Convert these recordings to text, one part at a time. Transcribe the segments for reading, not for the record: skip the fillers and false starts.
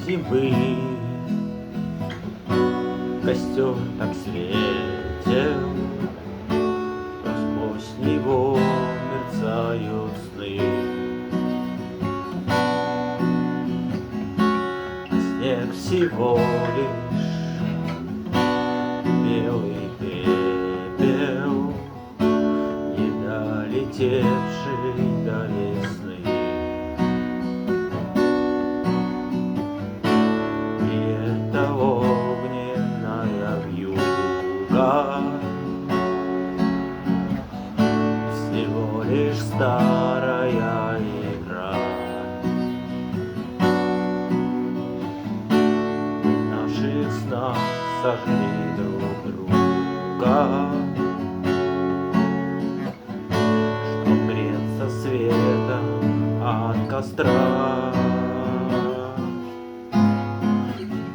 зимы. Костер так светел, что сквозь него мерцают сны. А снег всего лишь белый пепел, не долетевший до весны. И это огненная вьюга, всего лишь старая игра. В наших снах сожгли друг друга, чтоб греться светом от костра.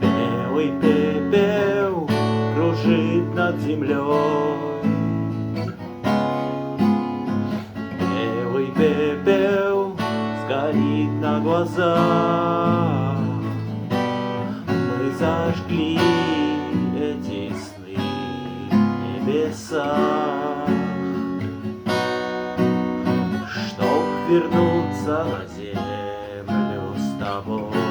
Белый пепел кружит над землей, белый пепел сгорит на глазах. Мы зажгли эти сны в небесах, чтоб вернуться на землю с тобой.